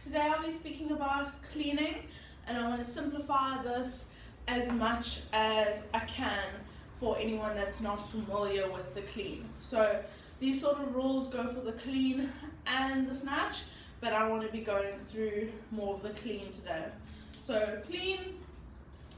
today I'll be speaking about cleaning, and I want to simplify this as much as I can for anyone that's not familiar with the clean. So these sort of rules go for the clean and the snatch, but I want to be going through more of the clean today. So clean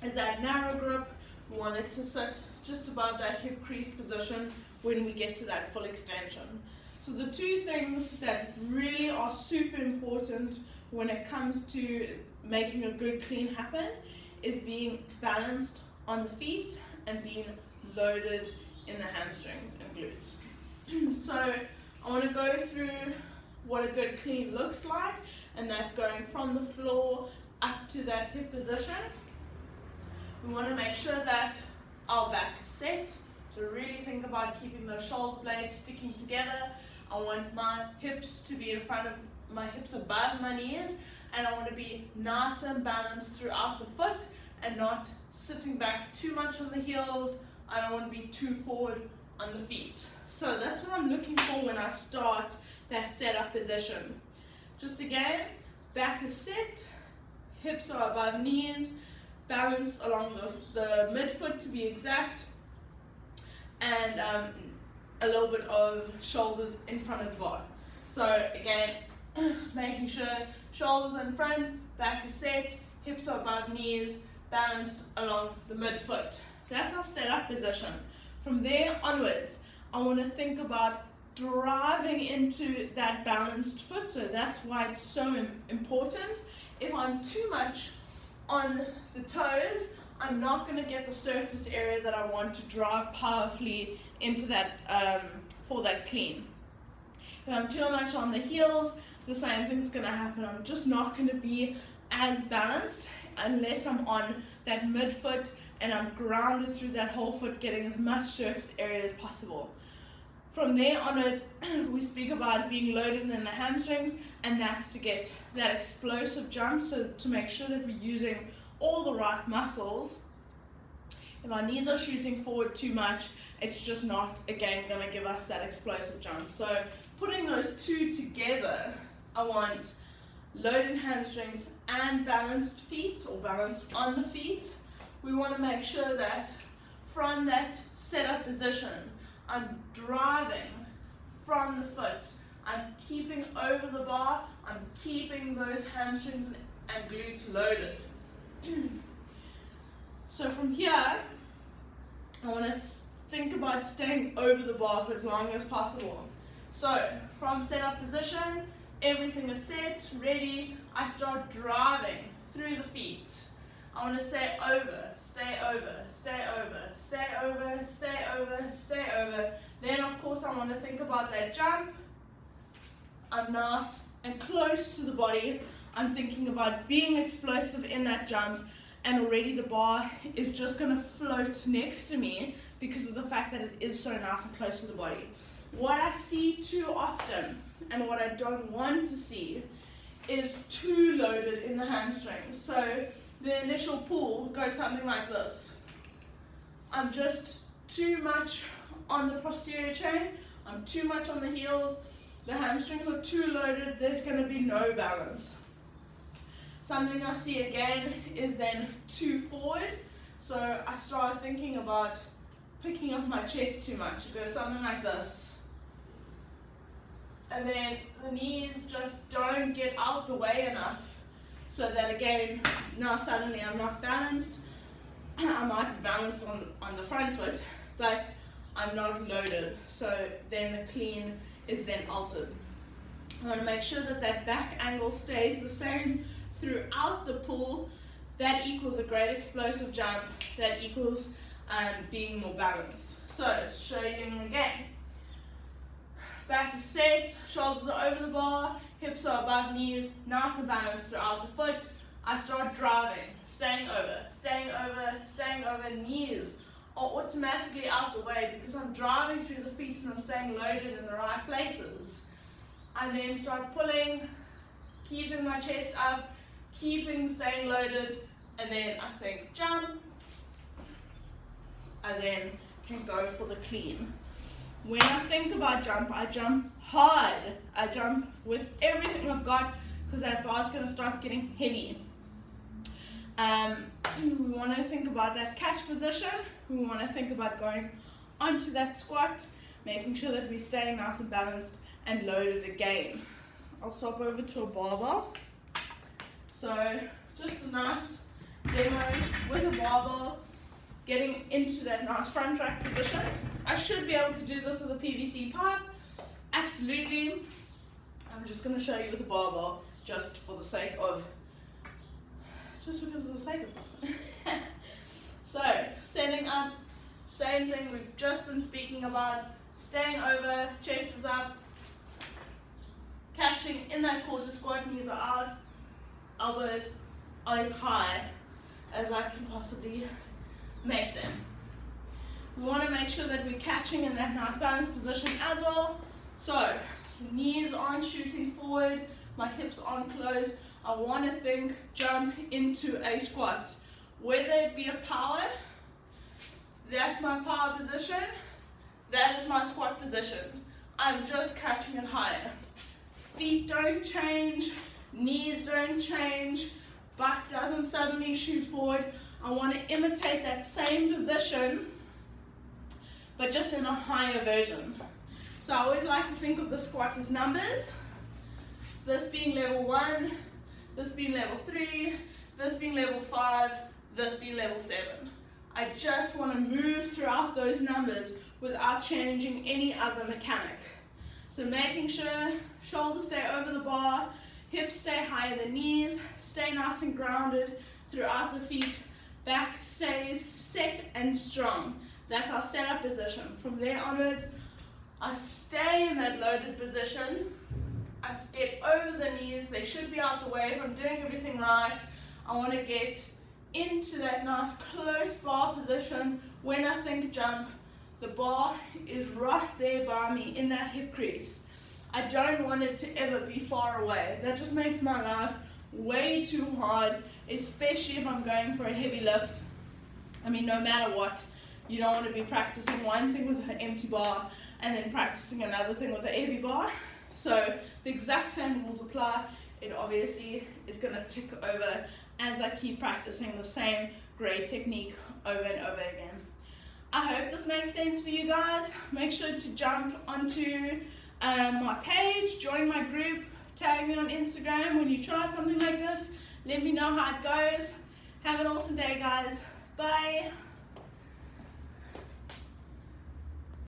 is that narrow grip. We want it to sit just above that hip crease position when we get to that full extension. So the two things that really are super important when it comes to making a good clean happen is being balanced on the feet and being loaded in the hamstrings and glutes. So I want to go through what a good clean looks like, and that's going from the floor up to that hip position. We want to make sure that our back is set. So really think about keeping those shoulder blades sticking together. I want my hips to be in front of my hips above my knees, and I want to be nice and balanced throughout the foot and not sitting back too much on the heels. I don't want to be too forward on the feet. So that's what I'm looking for when I start that setup position. Just again, back is set, hips are above knees, balanced along the midfoot to be exact, and a little bit of shoulders in front of the bar. So again, making sure shoulders in front, back is set, hips are above knees, balanced along the midfoot. That's our setup position. From there onwards, I want to think about driving into that balanced foot, so that's why it's so important. If I'm too much on the toes, I'm not going to get the surface area that I want to drive powerfully into that for that clean. If I'm too much on the heels, the same thing's going to happen. I'm just not going to be as balanced unless I'm on that midfoot and I'm grounded through that whole foot, getting as much surface area as possible. From there onwards, we speak about being loaded in the hamstrings, and that's to get that explosive jump, so to make sure that we're using all the right muscles. If our knees are shooting forward too much, it's just not, again, going to give us that explosive jump. So putting those two together, I want loaded hamstrings and balanced feet, or balanced on the feet. We want to make sure that from that setup position, I'm driving from the foot, I'm keeping over the bar, I'm keeping those hamstrings and glutes loaded. So from here, I want to think about staying over the bar for as long as possible. So from setup position, everything is set, ready, I start driving through the feet. I want to stay over, stay over, stay over, stay over, stay over, stay over. Then of course I want to think about that jump. I'm nice and close to the body. I'm thinking about being explosive in that jump, and already the bar is just going to float next to me because of the fact that it is so nice and close to the body. What I see too often, and what I don't want to see, is too loaded in the hamstring. So the initial pull goes something like this. I'm just too much on the posterior chain, I'm too much on the heels, the hamstrings are too loaded, there's going to be no balance. Something I see again is then too forward, so I start thinking about picking up my chest too much. It goes something like this. And then the knees just don't get out the way enough, so that again, now suddenly I'm not balanced. I might be balanced on the front foot, but I'm not loaded. So then the clean is then altered. I want to make sure that that back angle stays the same throughout the pull. That equals a great explosive jump. That equals being more balanced. So let's show you again. Back is set, shoulders are over the bar, hips are above knees, nice and balanced throughout the foot. I start driving, staying over, staying over, staying over. Knees are automatically out the way because I'm driving through the feet and I'm staying loaded in the right places. I then start pulling, keeping my chest up, staying loaded, and then I think jump. I then can go for the clean. When I think about jump, I jump hard. I jump with everything I've got because that bar is going to start getting heavy. We want to think about that catch position. We want to think about going onto that squat, making sure that we stay nice and balanced and loaded again. I'll swap over to a barbell. So just a nice demo with a barbell, getting into that nice front rack position. I should be able to do this with a PVC pipe. Absolutely. I'm just going to show you with a barbell just for the sake of it. So, setting up, same thing we've just been speaking about, staying over, chest is up, catching in that quarter squat, knees are out, elbows are as high as I can possibly make them. We want to make sure that we're catching in that nice balanced position as well. So, knees aren't shooting forward, my hips aren't closed. I want to think jump into a squat. Whether it be a power, that's my power position, that is my squat position. I'm just catching it higher. Feet don't change, knees don't change, back doesn't suddenly shoot forward. I want to imitate that same position, but just in a higher version. So I always like to think of the squat as numbers. This being level 1, this being level 3, this being level 5, this being level 7. I just want to move throughout those numbers without changing any other mechanic. So making sure shoulders stay over the bar, hips stay higher than knees, stay nice and grounded throughout the feet, back stays set and strong. That's our setup position. From there onwards, I stay in that loaded position. I get over the knees, they should be out the way. If I'm doing everything right, I want to get into that nice close bar position. When I think jump, the bar is right there by me in that hip crease. I don't want it to ever be far away. That just makes my life way too hard, especially if I'm going for a heavy lift. I mean, no matter what, you don't want to be practicing one thing with an empty bar and then practicing another thing with a heavy bar. So the exact same rules apply. It obviously is going to tick over as I keep practicing the same great technique over and over again. I hope this makes sense for you guys. Make sure to jump onto my page, join my group, tag me on Instagram when you try something like this. Let me know how it goes. Have an awesome day, guys. Bye.